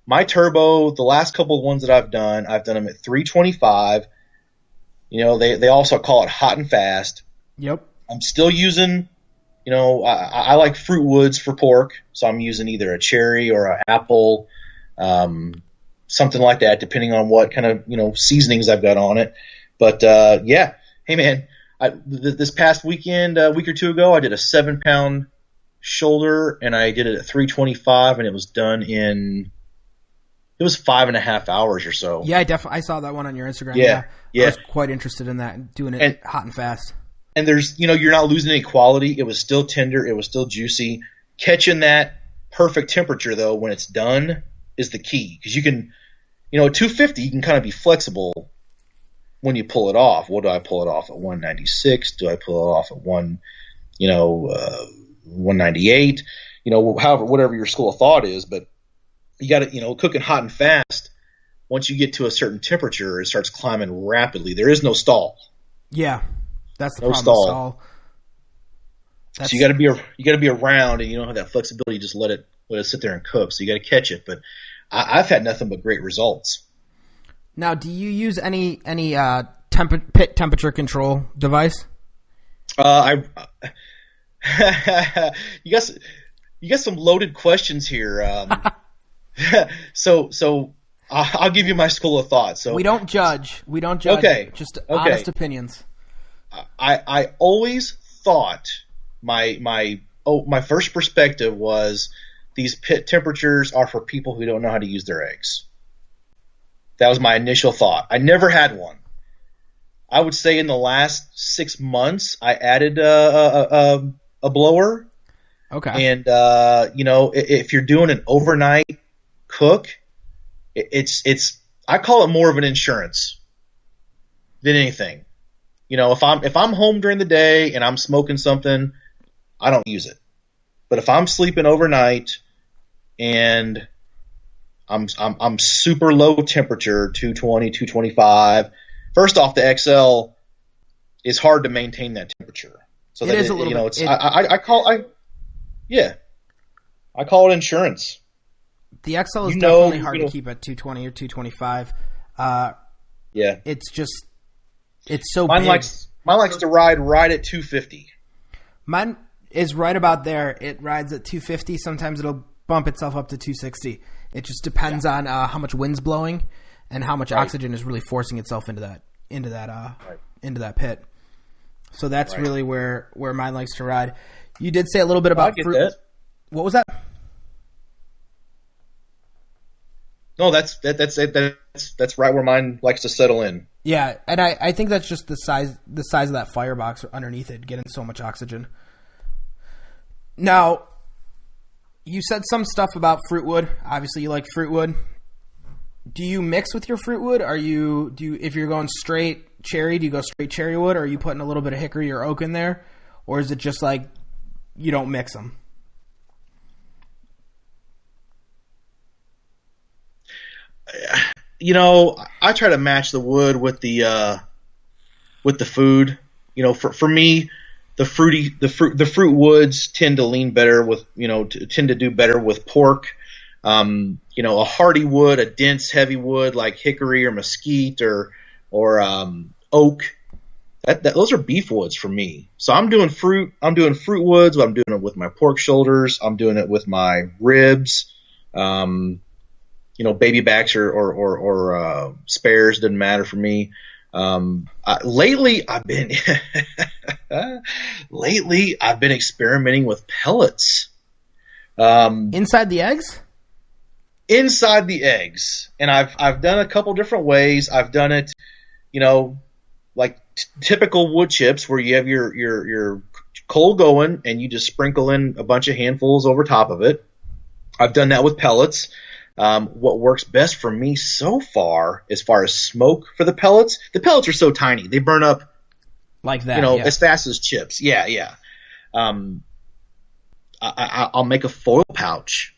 my turbo, the last couple of ones that I've done them at 325. They also call it hot and fast.
Yep.
I'm still using, I like fruit woods for pork, so I'm using either a cherry or an apple, something like that, depending on what kind of, seasonings I've got on it. But, hey man, this past weekend, a week or two ago, I did a 7-pound shoulder, and I did it at 325, and it was done in 5.5 hours or so.
Yeah, I saw that one on your Instagram.
Yeah.
I was quite interested in that, doing it hot and fast.
And there's, you're not losing any quality. It was still tender. It was still juicy. Catching that perfect temperature, though, when it's done is the key. Because you can, at 250, you can kind of be flexible when you pull it off. What do I pull it off at 196? Do I pull it off at 198? Whatever your school of thought is. But you got to, cooking hot and fast, once you get to a certain temperature, it starts climbing rapidly. There is no stall.
Yeah. That's the
no
problem.
Stall. So you got to be around, and you don't have that flexibility. Just let it sit there and cook. So you got to catch it. But I've had nothing but great results.
Now, do you use any pit temperature control device?
You got some loaded questions here. So I'll give you my school of thought. So
we don't judge.
Okay.
Just honest opinions.
I always thought my first perspective was these pit temperatures are for people who don't know how to use their eggs. That was my initial thought. I never had one. I would say in the last 6 months I added a blower.
Okay.
And if you're doing an overnight cook, it's I call it more of an insurance than anything. If I'm home during the day and I'm smoking something, I don't use it. But if I'm sleeping overnight and I'm super low temperature, 220, 225, first off, the XL is hard to maintain that temperature. So
it
that
is a little bit.
It's I call it insurance.
The XL is definitely hard to keep at 220 or 225. It's just it's so
mine
big.
Mine likes to ride right at 250.
Mine is right about there. It rides at 250. Sometimes it'll bump itself up to 260. It just depends on how much wind's blowing and how much oxygen is really forcing itself into that pit. So that's really where mine likes to ride. You did say a little bit about fruit.
That.
What was that?
No, that's right where mine likes to settle in.
Yeah, and I think that's just the size of that firebox underneath it, getting so much oxygen. Now, you said some stuff about fruit wood. Obviously, you like fruit wood. Do you mix with your fruit wood? If you're going straight cherry, do you go straight cherry wood, or are you putting a little bit of hickory or oak in there, or is it just like you don't mix them?
I try to match the wood with the food. For me, the fruit woods tend to lean better with, tend to do better with pork. A hardy wood, a dense, heavy wood like hickory or mesquite or oak. Those are beef woods for me. So I'm doing fruit woods. I'm doing it with my pork shoulders. I'm doing it with my ribs. Baby backs or spares, doesn't matter for me. Lately I've been experimenting with pellets.
Inside the eggs?
Inside the eggs. And I've done a couple different ways. I've done it, like typical wood chips where you have your coal going and you just sprinkle in a bunch of handfuls over top of it. I've done that with pellets. What works best for me so far, as smoke for the pellets are so tiny. They burn up
like that,
as fast as chips. Yeah. I'll make a foil pouch,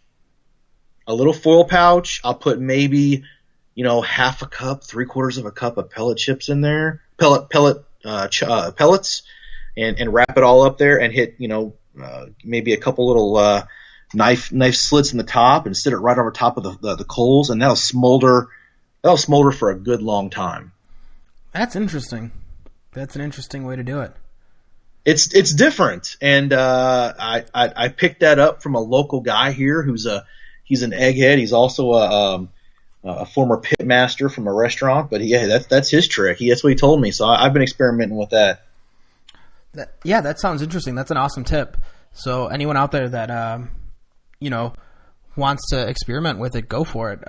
a little foil pouch. I'll put maybe, half a cup, 3/4 of a cup of pellet chips in there, pellets, and wrap it all up there and hit, maybe a couple little, knife slits in the top and sit it right over top of the coals, and that'll smolder for a good long time. That's
interesting. That's an interesting way to do it.
It's different, and I picked that up from a local guy here he's an egghead. He's also a former pit master from a restaurant, but that's his trick. That's what he told me. So I've been experimenting with that.
That sounds interesting. That's an awesome tip. So anyone out there that wants to experiment with it, go for it.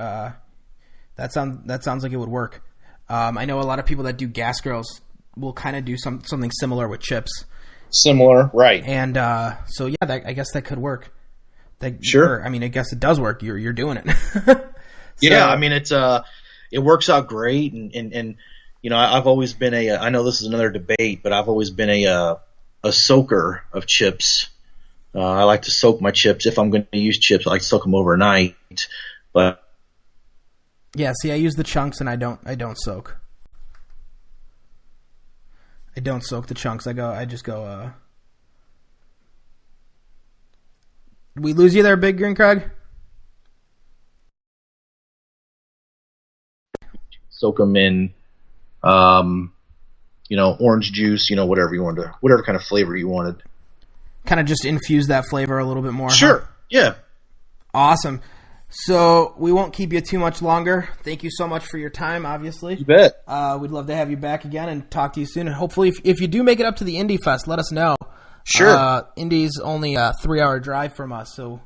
That sounds like it would work. I know a lot of people that do gas grills will kind of do something similar with chips.
Similar, right?
And I guess that could work.
Sure.
I guess it does work. You're doing it.
It works out great, and I've always been I know this is another debate, but I've always been a soaker of chips. I like to soak my chips. If I'm going to use chips, I like to soak them overnight. But
yeah, see, I use the chunks, and I don't soak. I don't soak the chunks. I just go. Did we lose you there, Big Green Craig?
Soak them in, orange juice, whatever kind of flavor you wanted.
Kind of just infuse that flavor a little bit more.
Sure.
Huh?
Yeah.
Awesome. So we won't keep you too much longer. Thank you so much for your time, obviously.
You bet.
We'd love to have you back again and talk to you soon. And hopefully, if you do make it up to the Indy Fest, let us know.
Sure.
Indy's only a 3-hour drive from us, so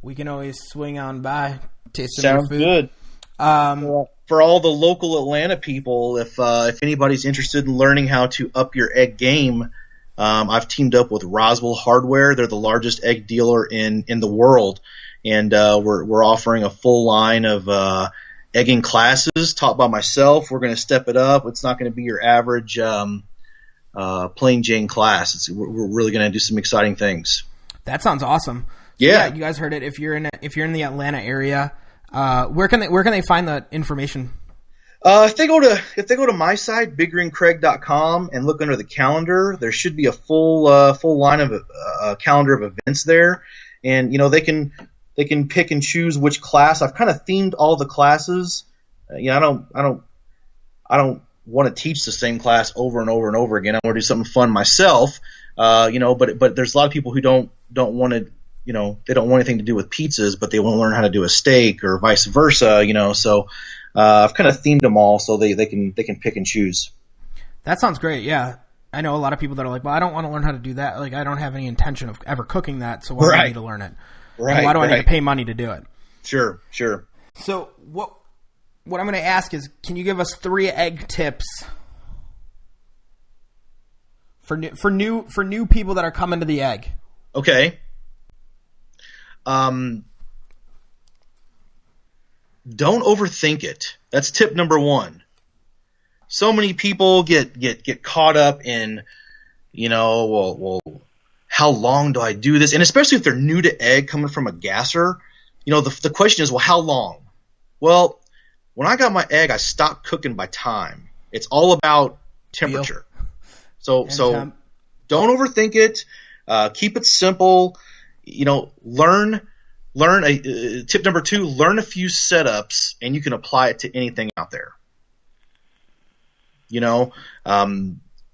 we can always swing on by, taste some of your food.
Sounds good. For all the local Atlanta people, if anybody's interested in learning how to up your egg game, I've teamed up with Roswell Hardware. They're the largest egg dealer in the world, and we're offering a full line of egging classes taught by myself. We're going to step it up. It's not going to be your average plain Jane class. We're really going to do some exciting things.
That sounds awesome.
Yeah,
you guys heard it. If you're in the Atlanta area, where can they find that information?
If they go to my site, biggreencraig.com, and look under the calendar, there should be a full line of calendar of events there, and they can pick and choose which class. I've kind of themed all the classes. I don't want to teach the same class over and over and over again. I want to do something fun myself. But there's a lot of people who don't want to. They don't want anything to do with pizzas, but they want to learn how to do a steak or vice versa. So. I've kind of themed them all so they can pick and choose.
That sounds great. Yeah, I know a lot of people that are like, well, I don't want to learn how to do that. Like, I don't have any intention of ever cooking that, so why do I need to learn it?
Right.
And why do I need to pay money to do it?
Sure.
So what I'm going to ask is, can you give us 3 egg tips for new people that are coming to the egg?
Okay. Don't overthink it. That's tip number 1. So many people get caught up in, well, how long do I do this? And especially if they're new to egg, coming from a gasser, the question is, well, how long? Well, when I got my egg, I stopped cooking by time. It's all about temperature. So don't overthink it. Keep it simple. Learn tip number 2, learn a few setups, and you can apply it to anything out there.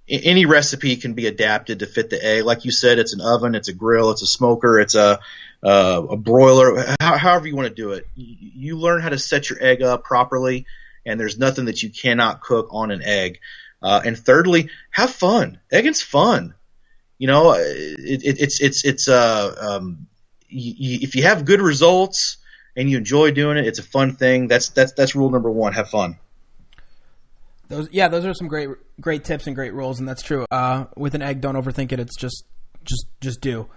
Any recipe can be adapted to fit the egg. Like you said, it's an oven, it's a grill, it's a smoker, it's a broiler, however you want to do it. You learn how to set your egg up properly, and there's nothing that you cannot cook on an egg. And thirdly, have fun. Egging's fun. If you have good results and you enjoy doing it, it's a fun thing. That's rule number 1. Have fun.
Those are some great tips and great rules, and that's true. With an egg, don't overthink it. It's just do.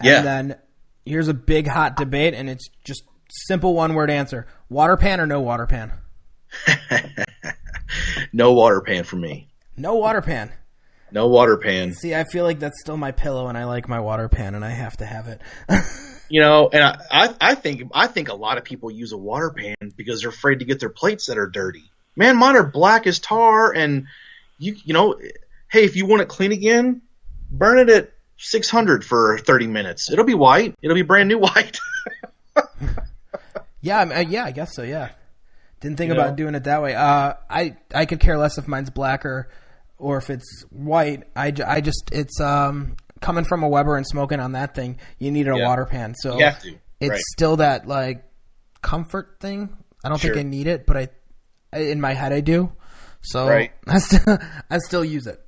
And then here's a big hot debate, and it's just simple 1-word answer: water pan or no water pan?
No water pan for me.
No water pan.
No water pan.
See, I feel like that's still my pillow, and I like my water pan, and I have to have it.
And I think a lot of people use a water pan because they're afraid to get their plates that are dirty. Man, mine are black as tar, and hey, if you want it clean again, burn it at 600 for 30 minutes. It'll be white. It'll be brand new white.
Yeah, I guess so. Yeah, didn't think about doing it that way. I could care less if mine's black or if it's white. It's coming from a Weber and smoking on that thing, you needed a water pan. So
you have to.
It's still that like comfort thing. I don't think I need it, but in my head I do. So I still use it.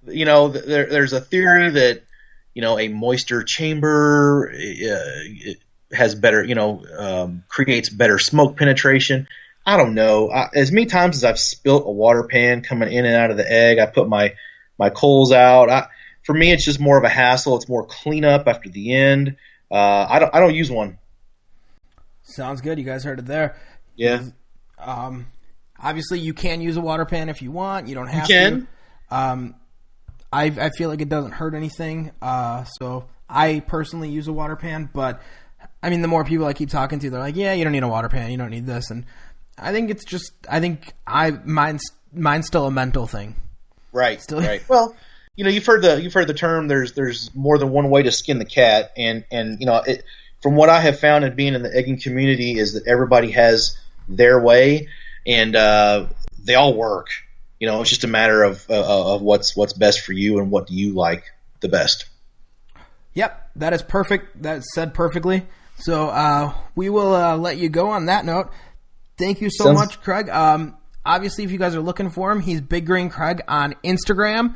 There's a theory that a moisture chamber has better, creates better smoke penetration. I don't know. As many times as I've spilt a water pan coming in and out of the egg, I put my coals out. For me, it's just more of a hassle. It's more cleanup after the end. I don't use one.
Sounds good. You guys heard it there.
Yeah.
Obviously, you can use a water pan if you want. You don't have
to.
I feel like it doesn't hurt anything. So I personally use a water pan, but I mean, the more people I keep talking to, they're like, "Yeah, you don't need a water pan. You don't need this." And I think it's just, mine's still a mental thing.
Right. Right. Well, you've heard the term. There's more than one way to skin the cat, and from what I have found in being in the egging community is that everybody has their way, and they all work. It's just a matter of what's best for you and what do you like the best.
Yep, that is perfect. That's said perfectly. So we will let you go on that note. Thank you so much, Craig. Obviously, if you guys are looking for him, he's Big Green Craig on Instagram,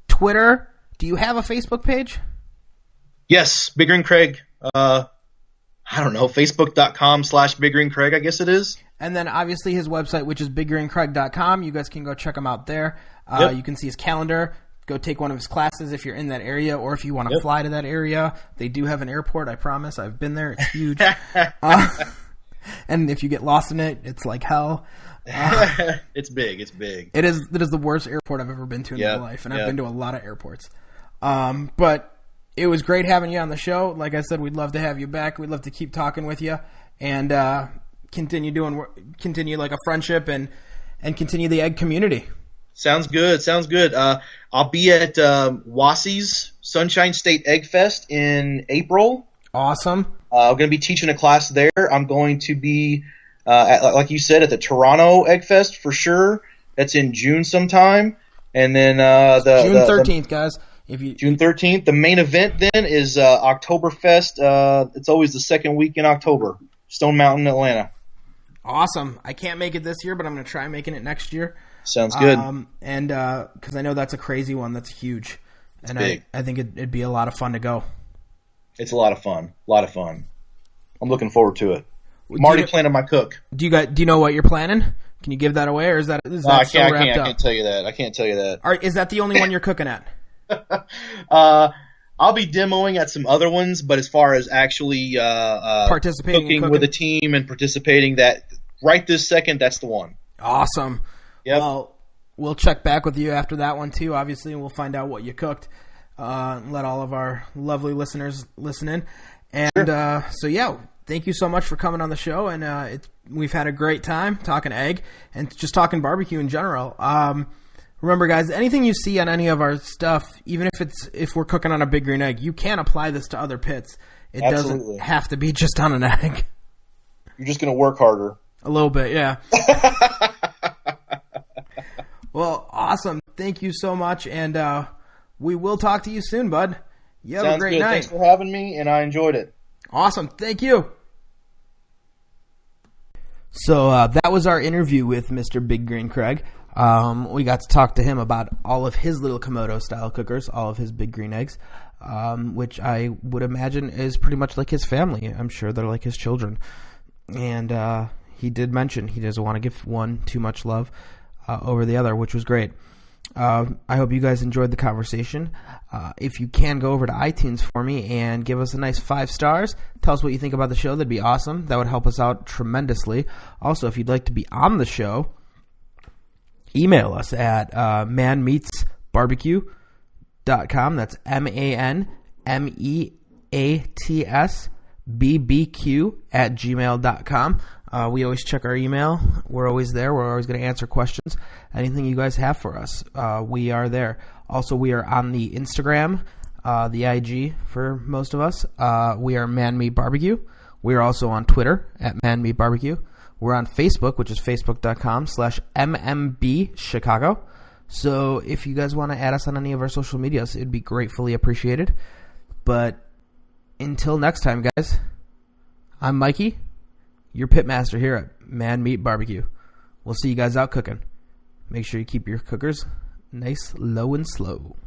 Twitter. Do you have a Facebook page?
Yes, Big Green Craig. I don't know, facebook.com/Big Green Craig, I guess it is.
And then obviously his website, which is biggreencraig.com. You guys can go check him out there. You can see his calendar. Go take one of his classes if you're in that area, or if you want to fly to that area. They do have an airport, I promise. I've been there. It's huge. And if you get lost in it, it's like hell.
It's big. It's big.
It is the worst airport I've ever been to in my life, and I've been to a lot of airports. But it was great having you on the show. Like I said, we'd love to have you back. We'd love to keep talking with you and continue like a friendship and and continue the egg community.
Sounds good. I'll be at Wassy's Sunshine State Egg Fest in April.
Awesome.
I'm going to be teaching a class there. I'm going to be, like you said, at the Toronto Egg Fest for sure. That's in June sometime. And then
June 13th, guys.
June 13th. The main event then is Oktoberfest. It's always the second week in October. Stone Mountain, Atlanta.
Awesome. I can't make it this year, but I'm going to try making it next year.
Sounds good.
And because I know that's a crazy one. That's huge.
It's
and
big.
I think it'd be a lot of fun to go.
It's a lot of fun. I'm looking forward to it. I'm already planning my cook.
Do you know what you're planning? Can you give that away, or is that
no,
still
I
wrapped up?
I can't tell you that.
Is that the only one you're cooking at?
I'll be demoing at some other ones, but as far as actually
participating
cooking with a team and participating, that right this second, that's the one.
Awesome.
Yep.
Well, we'll check back with you after that one too, obviously, and we'll find out what you cooked. Let all of our lovely listeners listen in. And
sure.
So yeah, thank you so much for coming on the show, and we've had a great time talking egg and just talking barbecue in general. Remember, guys, anything you see on any of our stuff, even if we're cooking on a big green egg, you can apply this to other pits. It
Absolutely.
doesn't have to be just on an egg.
You're just going to work harder.
A little bit, yeah. Well, awesome. Thank you so much, and we will talk to you soon, bud. You have
Sounds
a great
good.
night.
Thanks for having me, and I enjoyed it.
Awesome. Thank you. So that was our interview with Mr. Big Green Craig. We got to talk to him about all of his little Komodo-style cookers, all of his big green eggs, which I would imagine is pretty much like his family. I'm sure they're like his children. And he did mention he doesn't want to give one too much love over the other, which was great. I hope you guys enjoyed the conversation. If you can, go over to iTunes for me and give us a nice 5 stars. Tell us what you think about the show. That'd be awesome. That would help us out tremendously. Also, if you'd like to be on the show, email us at manmeatsbarbecue.com. That's manmeatsbbq@gmail.com. We always check our email. We're always there. We're always going to answer questions. Anything you guys have for us, we are there. Also, we are on the Instagram, the IG for most of us. We are Man Meat Barbecue. We are also on Twitter at Man Meat Barbecue. We're on Facebook, which is facebook.com/MMB Chicago. So if you guys want to add us on any of our social medias, it'd be gratefully appreciated. But until next time, guys, I'm Mikey, your pitmaster here at Man Meat Barbecue. We'll see you guys out cooking. Make sure you keep your cookers nice, low, and slow.